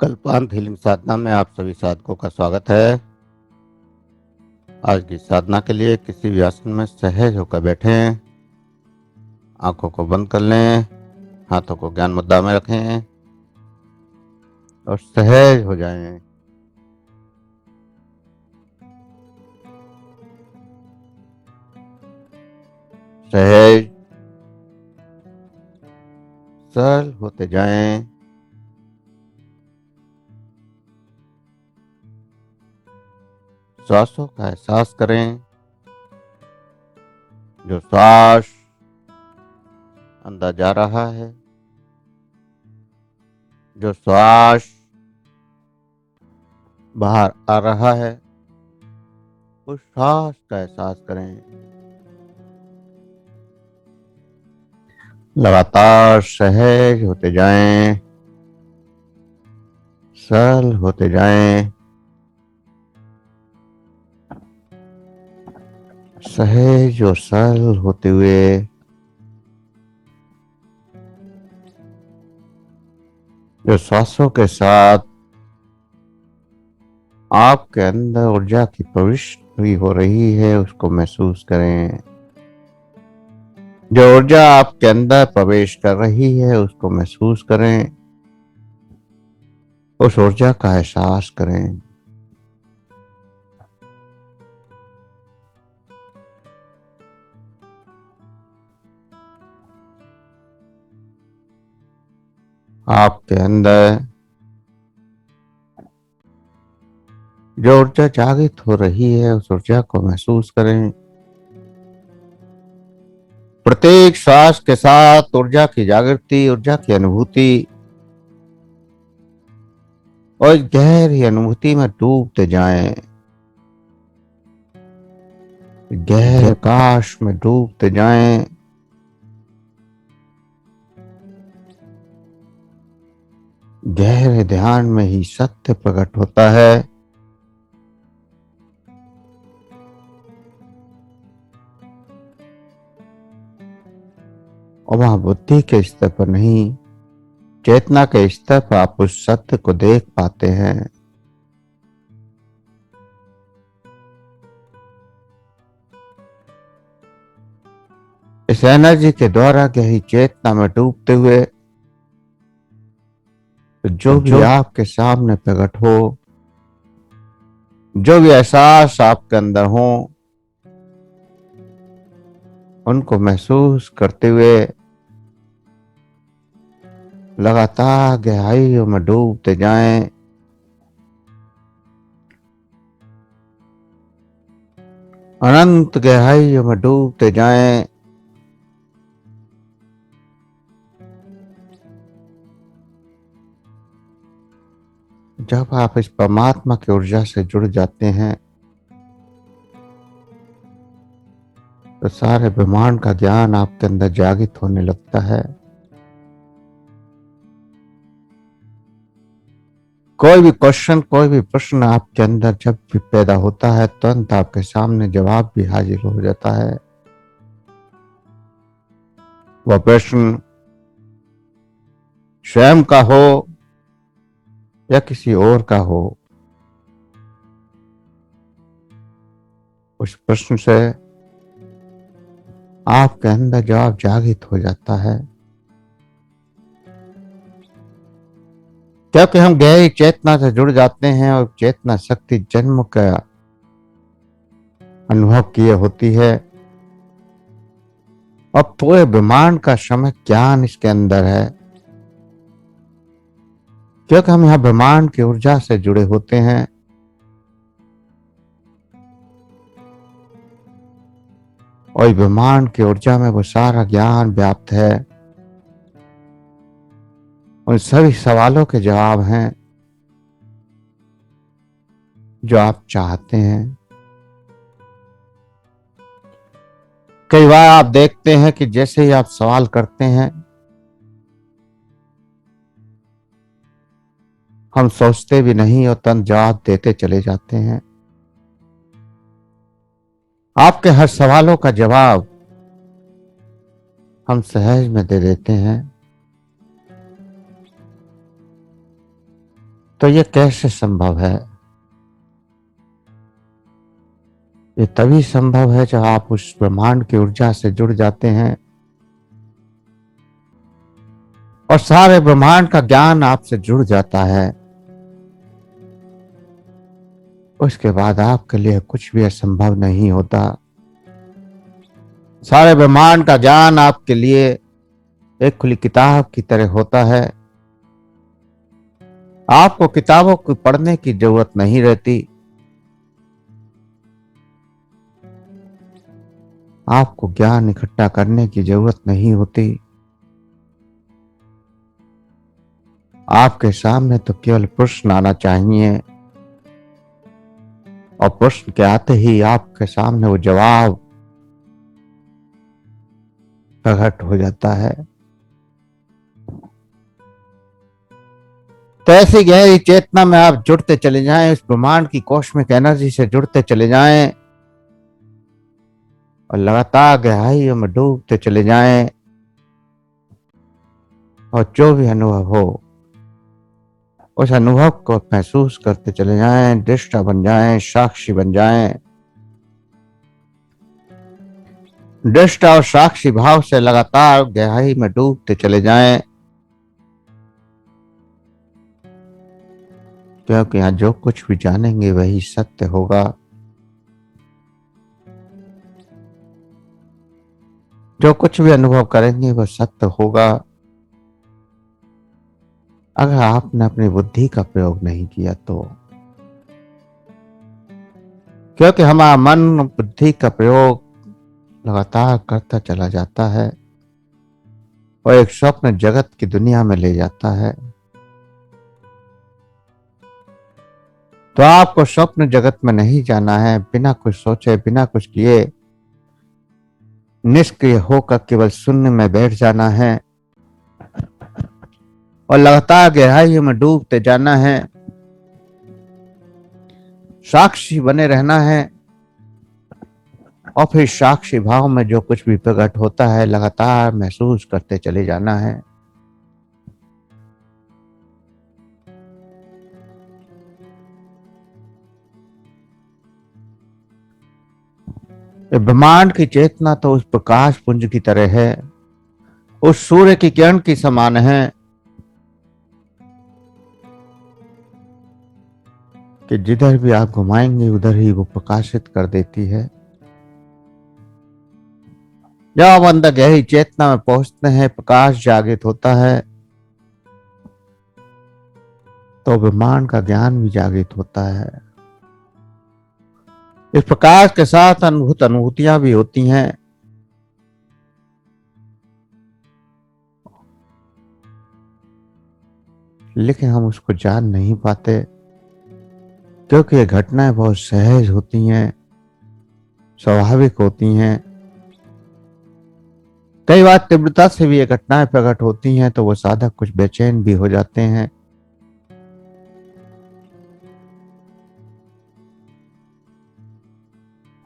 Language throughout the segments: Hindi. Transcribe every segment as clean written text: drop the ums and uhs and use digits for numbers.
कल्पांत हीलिंग साधना में आप सभी साधकों का स्वागत है। आज की साधना के लिए किसी भी आसन में सहज होकर बैठें, आंखों को बंद कर लें, हाथों को ज्ञान मुद्रा में रखें और सहज हो जाएं। सहज सरल होते जाएं। श्वासों का एहसास करें। जो श्वास अंदर जा रहा है, जो श्वास बाहर आ रहा है, उस श्वास का एहसास करें। लगातार सहज होते जाएं, सरल होते जाएं। सहज और सरल होते हुए जो श्वासों के साथ आपके अंदर ऊर्जा की प्रविष्टि हो रही है, उसको महसूस करें। जो ऊर्जा आपके अंदर प्रवेश कर रही है, उसको महसूस करें। उस ऊर्जा का एहसास करें। आपके अंदर जो ऊर्जा जागृत हो रही है, उस ऊर्जा को महसूस करें। प्रत्येक श्वास के साथ ऊर्जा की जागृति, ऊर्जा की अनुभूति, और गहरी अनुभूति में डूबते जाएं। गहरे आकाश में डूबते जाएं। गहरे ध्यान में ही सत्य प्रकट होता है। और वहां बुद्धि के स्तर पर नहीं, चेतना के स्तर पर आप उस सत्य को देख पाते हैं। इस एनर्जी के द्वारा गहरी चेतना में डूबते हुए जो भी आपके सामने प्रकट हो, जो भी एहसास आपके अंदर हो, उनको महसूस करते हुए लगातार गहराइयों में डूबते जाएं। अनंत गहराइयों में डूबते जाएं। जब आप इस परमात्मा की ऊर्जा से जुड़ जाते हैं, तो सारे ब्रह्मांड का ज्ञान आपके अंदर जागृत होने लगता है। कोई भी क्वेश्चन, कोई भी प्रश्न आपके अंदर जब भी पैदा होता है, तुरंत आपके सामने जवाब भी हाजिर हो जाता है। वह प्रश्न स्वयं का हो या किसी और का हो, उस प्रश्न से आपके अंदर जवाब जागृत हो जाता है। क्योंकि हम गहरी चेतना से जुड़ जाते हैं और चेतना शक्ति जन्म का अनुभव किए होती है, और पूरे ब्रह्मांड का समय ज्ञान इसके अंदर है। क्योंकि हम यहाँ ब्रह्मांड की ऊर्जा से जुड़े होते हैं, और ब्रह्मांड की ऊर्जा में वो सारा ज्ञान व्याप्त है। उन सभी सवालों के जवाब हैं जो आप चाहते हैं। कई बार आप देखते हैं कि जैसे ही आप सवाल करते हैं, हम सोचते भी नहीं और तुरंत जवाब देते चले जाते हैं। आपके हर सवालों का जवाब हम सहज में दे देते हैं। तो ये कैसे संभव है? ये तभी संभव है जब आप उस ब्रह्मांड की ऊर्जा से जुड़ जाते हैं और सारे ब्रह्मांड का ज्ञान आपसे जुड़ जाता है। उसके बाद आपके लिए कुछ भी असंभव नहीं होता। सारे ब्रह्मांड का ज्ञान आपके लिए एक खुली किताब की तरह होता है। आपको किताबों को पढ़ने की जरूरत नहीं रहती। आपको ज्ञान इकट्ठा करने की जरूरत नहीं होती। आपके सामने तो केवल प्रश्न आना चाहिए और प्रश्न के आते ही आपके सामने वो जवाब प्रकट हो जाता है। तो ऐसी गहरी चेतना में आप जुड़ते चले जाएं, उस ब्रह्मांड की कॉस्मिक एनर्जी से जुड़ते चले जाएं और लगातार गहराइयों में डूबते चले जाएं और जो भी अनुभव हो उस अनुभव को महसूस करते चले जाएं, दृष्टा बन जाएं, साक्षी बन जाएं। दृष्टा और साक्षी भाव से लगातार गहराई में डूबते चले जाएं, क्योंकि यहां जो कुछ भी जानेंगे वही सत्य होगा। जो कुछ भी अनुभव करेंगे वह सत्य होगा, अगर आपने अपनी बुद्धि का प्रयोग नहीं किया तो। क्योंकि हमारा मन बुद्धि का प्रयोग लगातार करता चला जाता है और एक स्वप्न जगत की दुनिया में ले जाता है। तो आपको स्वप्न जगत में नहीं जाना है। बिना कुछ सोचे, बिना कुछ किए, निष्क्रिय होकर केवल शून्य में बैठ जाना है और लगातार गहराइयों में डूबते जाना है। साक्षी बने रहना है और फिर साक्षी भाव में जो कुछ भी प्रकट होता है लगातार महसूस करते चले जाना है। ब्रह्मांड की चेतना तो उस प्रकाश पुंज की तरह है, उस सूर्य की किरण की समान है कि जिधर भी आप घुमाएंगे उधर ही वो प्रकाशित कर देती है। जब आप अंदर गहरी चेतना में पहुंचते हैं, प्रकाश जागृत होता है तो ब्रह्मांड का ज्ञान भी जागृत होता है। इस प्रकाश के साथ अद्भुत अनुभूतियां भी होती हैं। लेकिन हम उसको जान नहीं पाते क्योंकि ये घटनाएं बहुत सहज होती हैं, स्वाभाविक होती हैं। कई बार तीव्रता से भी ये घटनाएं प्रकट होती हैं तो वो साधक कुछ बेचैन भी हो जाते हैं।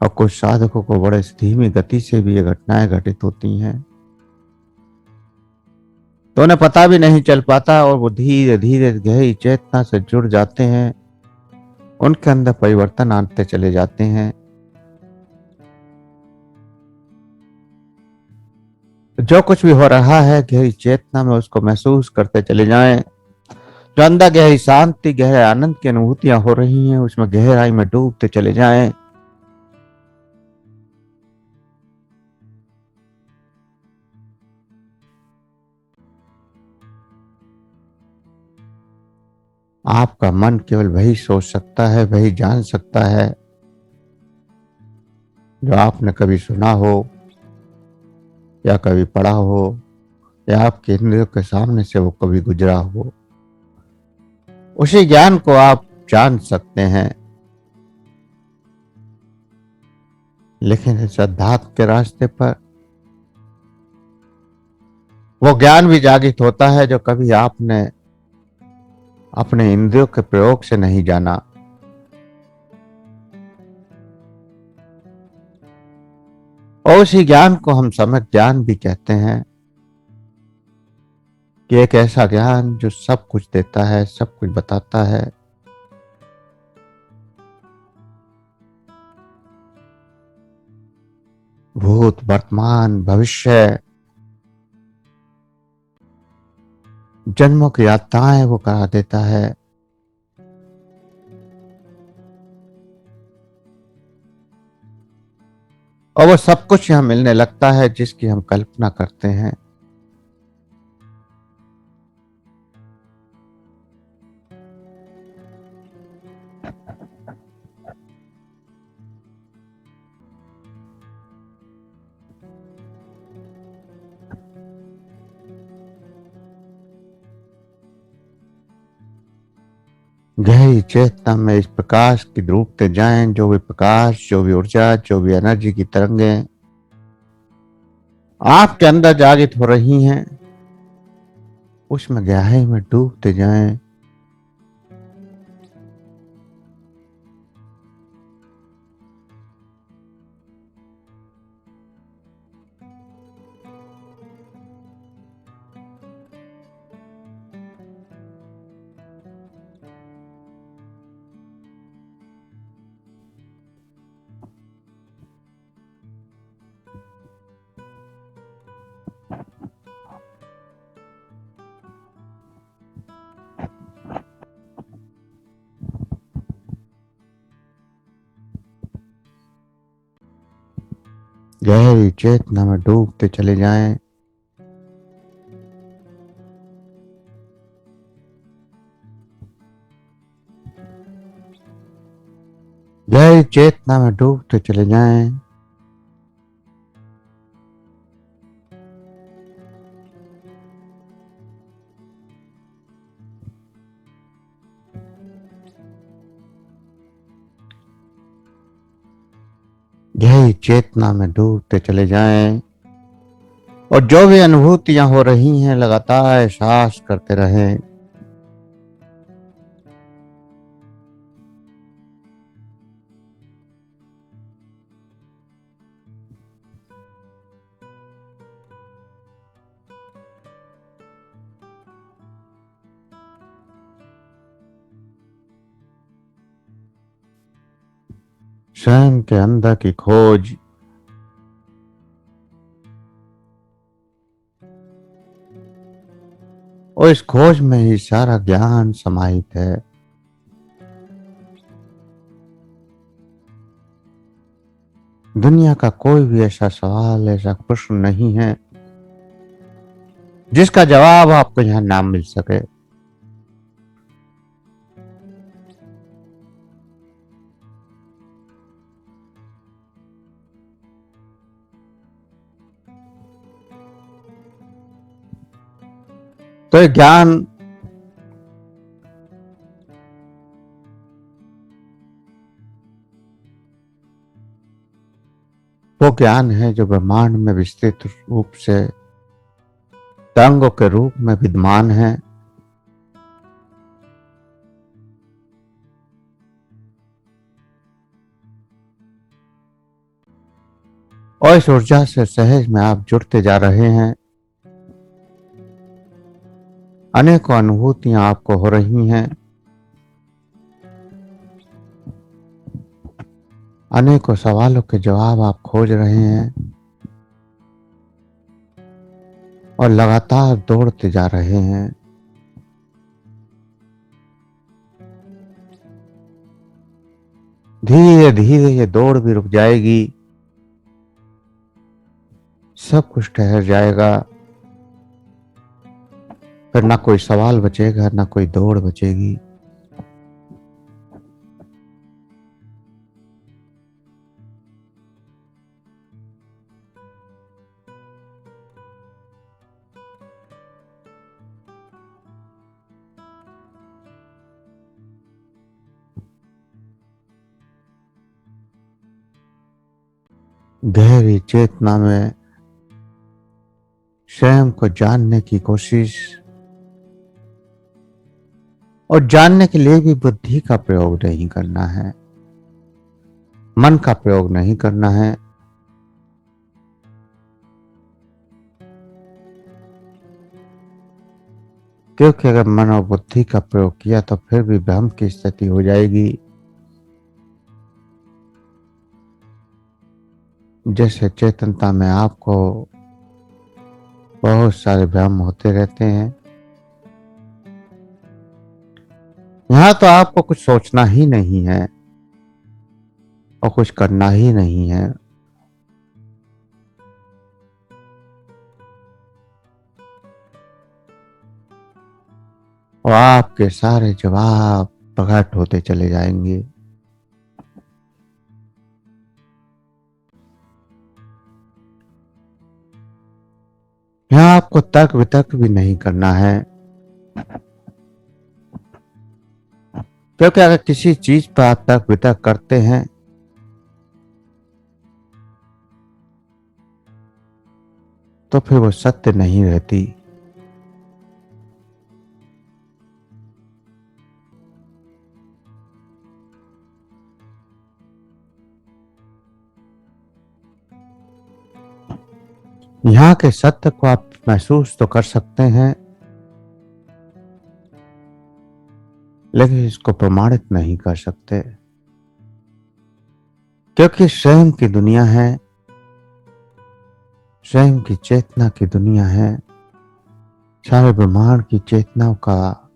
और कुछ साधकों को बड़े धीमी गति से भी ये घटनाएं घटित होती हैं तो उन्हें पता भी नहीं चल पाता और वो धीरे धीरे गहरी चेतना से जुड़ जाते हैं। उनके अंदर परिवर्तन आते चले जाते हैं। जो कुछ भी हो रहा है गहरी चेतना में उसको महसूस करते चले जाएं। जो अंदर गहरी शांति, गहरे आनंद की अनुभूतियां हो रही हैं उसमें गहराई में डूबते चले जाएं। आपका मन केवल वही सोच सकता है, वही जान सकता है जो आपने कभी सुना हो या कभी पढ़ा हो या आपके इंद्रियों के सामने से वो कभी गुजरा हो। उसी ज्ञान को आप जान सकते हैं। लेकिन इस अध्यात्म के रास्ते पर वो ज्ञान भी जागृत होता है जो कभी आपने अपने इंद्रियों के प्रयोग से नहीं जाना। और उसी ज्ञान को हम सम्यक ज्ञान भी कहते हैं कि एक ऐसा ज्ञान जो सब कुछ देता है, सब कुछ बताता है, भूत, वर्तमान, भविष्य, जन्मों की यात्राएं वो करा देता है। और वो सब कुछ यहाँ मिलने लगता है जिसकी हम कल्पना करते हैं। गहरी चेतना में इस प्रकाश की डूबते जाएं, जो भी प्रकाश, जो भी ऊर्जा, जो भी एनर्जी की तरंगें आपके अंदर जागृत हो रही हैं, उसमें गहराई में डूबते जाएं। गहरी चेतना में डूबते चले जाएं। गहरी चेतना में डूबते चले जाएं। गहरी चेतना में डूबते चले जाएं। और जो भी अनुभूतियां हो रही हैं, लगातार एहसास करते रहें। स्वयं के अंदर की खोज, और इस खोज में ही सारा ज्ञान समाहित है। दुनिया का कोई भी ऐसा सवाल, ऐसा प्रश्न नहीं है जिसका जवाब आपको यहाँ ना मिल सके। तो ये ज्ञान वो ज्ञान है जो ब्रह्मांड में विस्तृत रूप से तरंगों के रूप में विद्यमान है। और इस ऊर्जा से सहज में आप जुड़ते जा रहे हैं। अनेकों अनुभूतियां आपको हो रही हैं। अनेकों सवालों के जवाब आप खोज रहे हैं और लगातार दौड़ते जा रहे हैं। धीरे धीरे ये दौड़ भी रुक जाएगी। सब कुछ ठहर जाएगा। फिर ना कोई सवाल बचेगा, ना कोई दौड़ बचेगी। गहरी चेतना में स्वयं को जानने की कोशिश, और जानने के लिए भी बुद्धि का प्रयोग नहीं करना है, मन का प्रयोग नहीं करना है। क्योंकि अगर मन और बुद्धि का प्रयोग किया तो फिर भी भ्रम की स्थिति हो जाएगी। जैसे चेतनता में आपको बहुत सारे भ्रम होते रहते हैं, यहाँ तो आपको कुछ सोचना ही नहीं है और कुछ करना ही नहीं है। और आपके सारे जवाब प्रकट होते चले जाएंगे। यहाँ आपको तर्क वितर्क भी नहीं करना है, क्योंकि अगर किसी चीज पर आप तर्क वितर्क करते हैं तो फिर वो सत्य नहीं रहती। यहाँ के सत्य को आप महसूस तो कर सकते हैं, लेकिन इसको प्रमाणित नहीं कर सकते, क्योंकि स्वयं की दुनिया है, स्वयं की चेतना की दुनिया है, सारे ब्रह्मांड की चेतनाओं का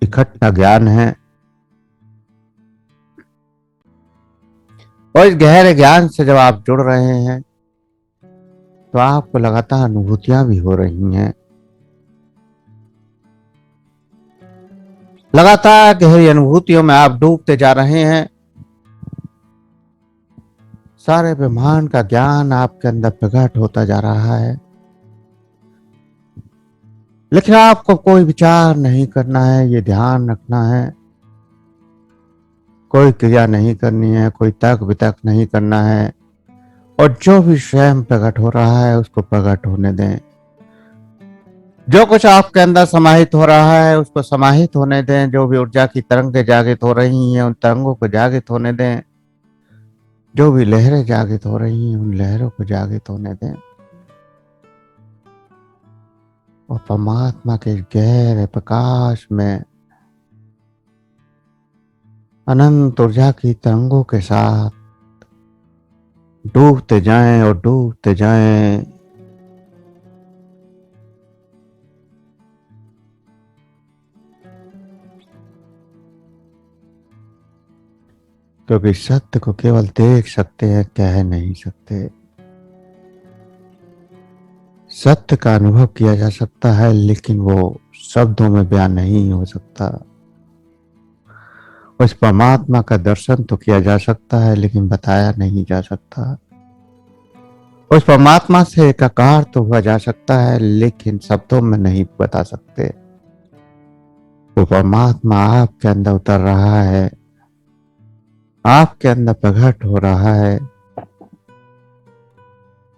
इकट्ठा ज्ञान है। और इस गहरे ज्ञान से जब आप जुड़ रहे हैं तो आपको लगातार अनुभूतियां भी हो रही हैं। लगातार गहरी अनुभूतियों में आप डूबते जा रहे हैं। सारे ब्रह्मांड का ज्ञान आपके अंदर प्रकट होता जा रहा है, लेकिन आपको कोई विचार नहीं करना है, ये ध्यान रखना है। कोई क्रिया नहीं करनी है, कोई तर्क वितर्क नहीं करना है, और जो भी स्वयं प्रकट हो रहा है उसको प्रकट होने दें। जो कुछ आपके अंदर समाहित हो रहा है उसको समाहित होने दें। जो भी ऊर्जा की तरंगें जागृत हो रही हैं उन तरंगों को जागृत होने दें। जो भी लहरें जागृत हो रही हैं उन लहरों को जागृत होने दें। और परमात्मा के गहरे प्रकाश में अनंत ऊर्जा की तरंगों के साथ डूबते जाएं और डूबते जाएं। क्योंकि सत्य को केवल देख सकते हैं, कह नहीं सकते। सत्य का अनुभव किया जा सकता है, लेकिन वो शब्दों में बयान नहीं हो सकता। उस परमात्मा का दर्शन तो किया जा सकता है, लेकिन बताया नहीं जा सकता। उस परमात्मा से एकाकार तो हुआ जा सकता है, लेकिन शब्दों में नहीं बता सकते। वो परमात्मा आपके अंदर उतर रहा है, आपके अंदर प्रकट हो रहा है,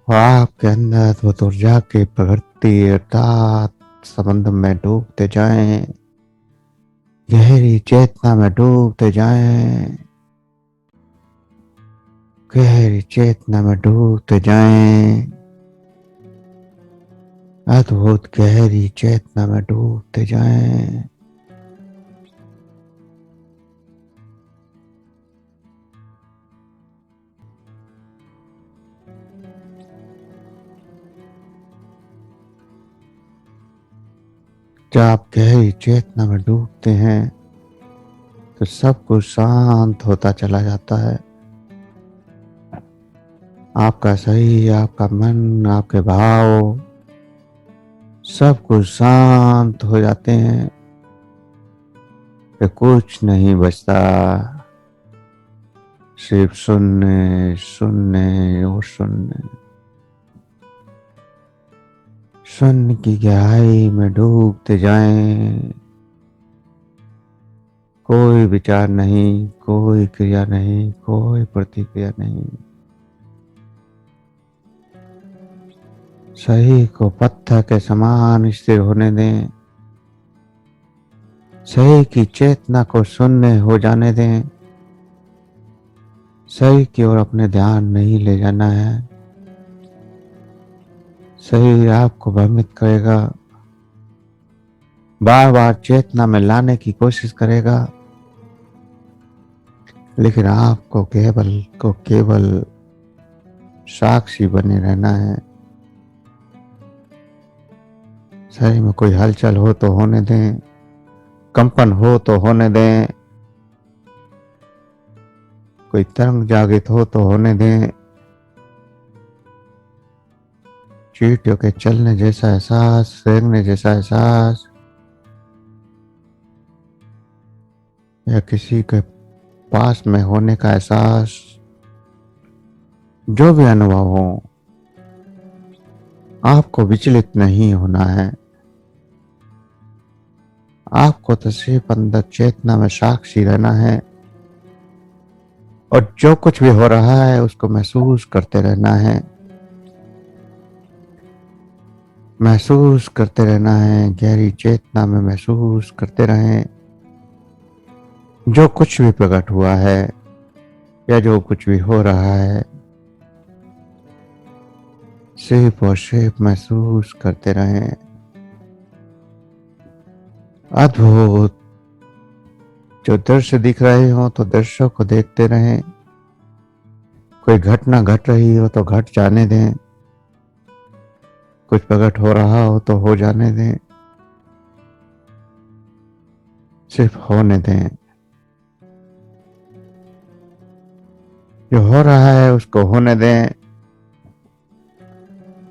और आपके अंदर वो ऊर्जा की प्रगति अर्थात संबंध में डूबते जाएं, गहरी चेतना में डूबते जाएं, गहरी चेतना में डूबते जाएं, अद्भुत गहरी चेतना में डूबते जाएं। जब आप गहरी चेतना में डूबते हैं तो सब कुछ शांत होता चला जाता है। आपका शरीर, आपका मन, आपके भाव सब कुछ शांत हो जाते हैं। फिर कुछ नहीं बचता, सिर्फ शून्य शून्य और शून्य। शून्य की गहराई में डूबते जाएं। कोई विचार नहीं, कोई क्रिया नहीं, कोई प्रतिक्रिया नहीं। शरीर को पत्थर के समान स्थिर होने दें। शरीर की चेतना को शून्य हो जाने दें। शरीर की ओर अपने ध्यान नहीं ले जाना है। शरीर आपको भ्रमित करेगा, बार बार चेतना में लाने की कोशिश करेगा, लेकिन आपको केवल साक्षी बने रहना है। शरीर में कोई हलचल हो तो होने दें, कंपन हो तो होने दें, कोई तरंग जागृत हो तो होने दें। चींटियों के चलने जैसा एहसास, रेंगने जैसा एहसास, या किसी के पास में होने का एहसास, जो भी अनुभव हो, आपको विचलित नहीं होना है। आपको तो सिर्फ अंदर चेतना में साक्षी रहना है और जो कुछ भी हो रहा है उसको महसूस करते रहना है। महसूस करते रहना है, गहरी चेतना में महसूस करते रहें। जो कुछ भी प्रकट हुआ है या जो कुछ भी हो रहा है, सिर्फ और सिर्फ महसूस करते रहें। अद्भुत। जो दृश्य दिख रहे हो तो दृश्यों को देखते रहें। कोई घटना घट रही हो तो घट जाने दें। कुछ प्रकट हो रहा हो तो हो जाने दें। सिर्फ होने दें। जो हो रहा है उसको होने दें।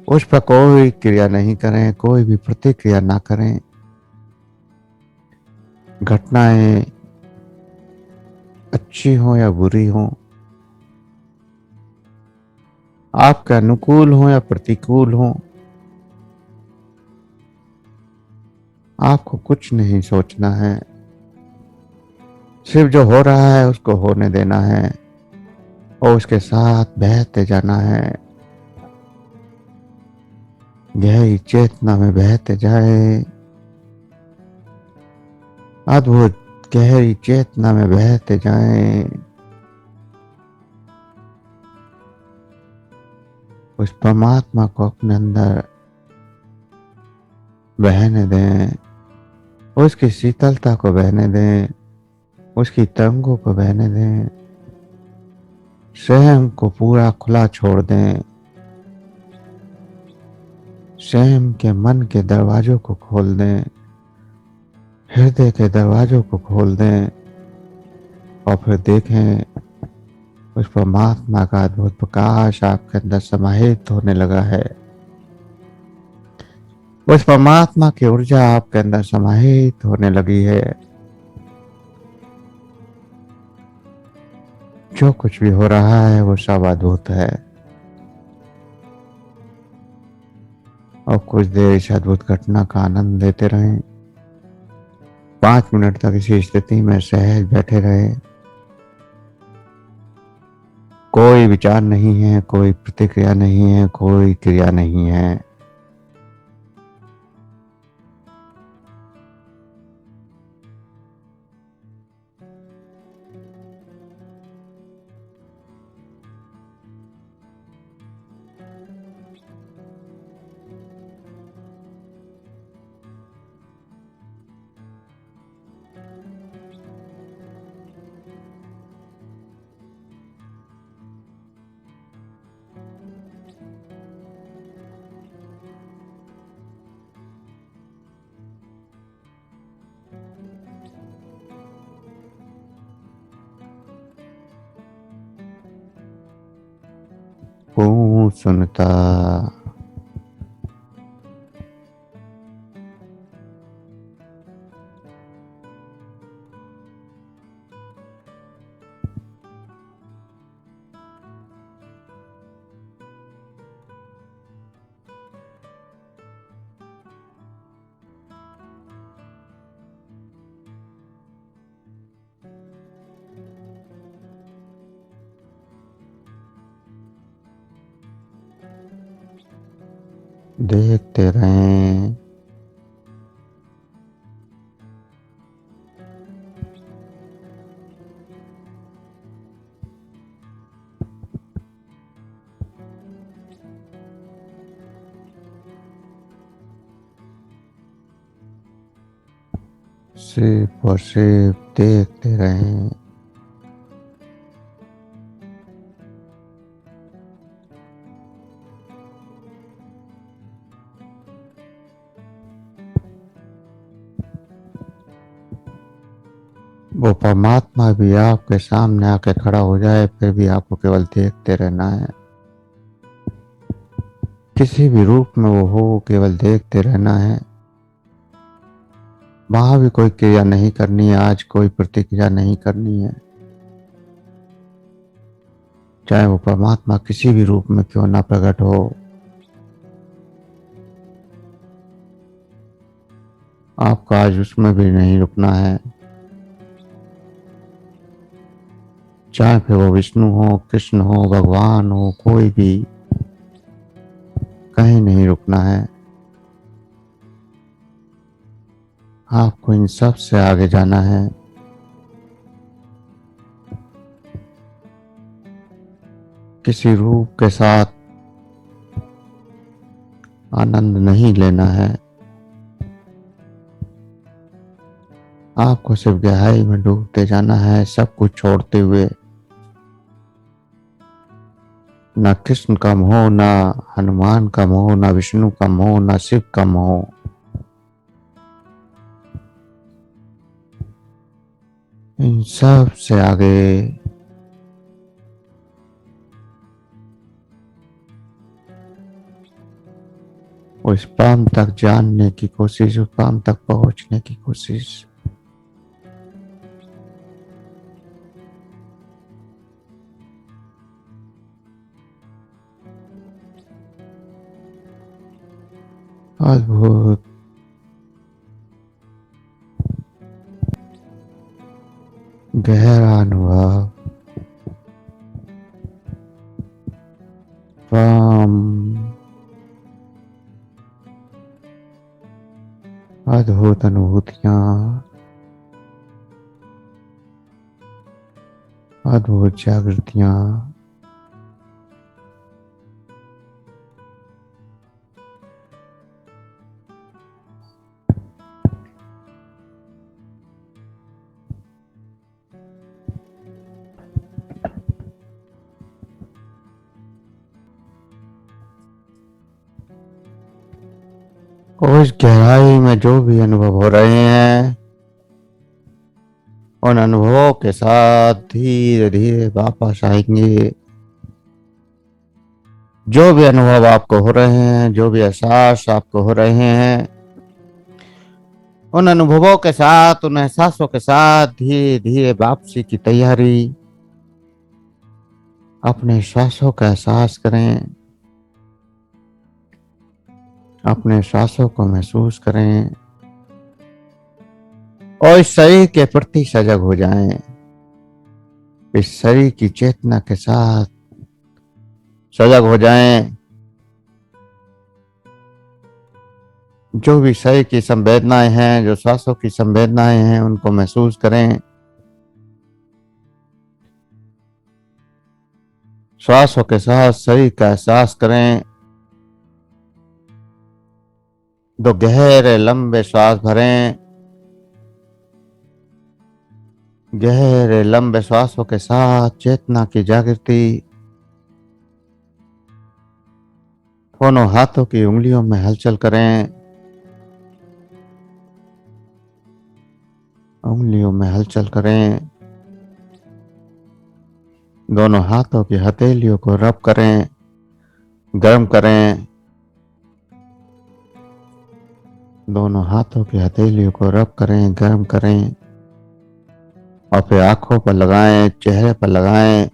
उस पर कोई क्रिया नहीं करें, कोई भी प्रतिक्रिया ना करें। घटनाएं अच्छी हो या बुरी हो, आपके अनुकूल हो या प्रतिकूल हो, आपको कुछ नहीं सोचना है। सिर्फ जो हो रहा है उसको होने देना है और उसके साथ बहते जाना है। गहरी चेतना में बहते जाए। अद्भुत गहरी चेतना में बहते जाएं। उस परमात्मा को अपने अंदर बहने दें। उसकी शीतलता को बहने दें। उसकी तरंगों को बहने दें। स्वयं को पूरा खुला छोड़ दें। स्वयं के मन के दरवाजों को खोल दें। हृदय के दरवाजों को खोल दें और फिर देखें उस परमात्मा का अद्भुत प्रकाश आपके अंदर समाहित होने लगा है। उस परमात्मा की ऊर्जा आपके अंदर समाहित होने लगी है। जो कुछ भी हो रहा है वो सब अद्भुत है। और कुछ देर इस अद्भुत घटना का आनंद लेते रहें। 5 मिनट तक इसी स्थिति में सहज बैठे रहे। कोई विचार नहीं है, कोई प्रतिक्रिया नहीं है, कोई क्रिया नहीं है। कौन सुनता। देखते रहें। सिर्फ और सिर्फ देखते रहें। वो परमात्मा भी आपके सामने आके खड़ा हो जाए, फिर भी आपको केवल देखते रहना है। किसी भी रूप में वो हो, केवल देखते रहना है। वहां भी कोई क्रिया नहीं करनी है, आज कोई प्रतिक्रिया नहीं करनी है। चाहे वो परमात्मा किसी भी रूप में क्यों ना प्रकट हो, आपको आज उसमें भी नहीं रुकना है। चाहे फिर वो विष्णु हो, कृष्ण हो, भगवान हो, कोई भी, कहीं नहीं रुकना है। आपको इन सब से आगे जाना है। किसी रूप के साथ आनंद नहीं लेना है। आपको सिर्फ गहराई में डूबते जाना है, सब कुछ छोड़ते हुए। ना कृष्ण का मोह, ना हनुमान का मोह, ना विष्णु का मोह, ना शिव का मोह। इन सब से आगे उस पाम तक जानने की कोशिश, उस पाम तक पहुंचने की कोशिश। अद्भुत, गहरा अनुभव। पाम, अद्भुत अनुभूतियां, अद्भुत जागृतियां। उस गहराई में जो भी अनुभव हो रहे हैं, उन अनुभवों के साथ धीरे धीरे वापस आएंगे। जो भी अनुभव आपको हो रहे हैं, जो भी एहसास आपको हो रहे हैं, उन अनुभवों के साथ, उन एहसासों के साथ धीरे धीरे वापसी की तैयारी। अपने श्वासों का एहसास करें, अपने श्वासों को महसूस करें और इस शरीर के प्रति सजग हो जाएं। इस शरीर की चेतना के साथ सजग हो जाएं। जो भी शरीर की संवेदनाएं हैं, जो श्वासों की संवेदनाएं हैं, उनको महसूस करें। श्वासों के साथ शरीर का एहसास करें। दो गहरे लंबे श्वास भरें। गहरे लंबे श्वासों के साथ चेतना की जागृति। दोनों हाथों की उंगलियों में हलचल करें। उंगलियों में हलचल करें। दोनों हाथों की हथेलियों को रब करें, गर्म करें। दोनों हाथों की हथेलियों को रब करें, गर्म करें और फिर आंखों पर लगाएं, चेहरे पर लगाएं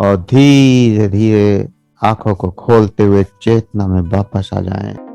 और धीरे धीरे आंखों को खोलते हुए चेतना में वापस आ जाएं।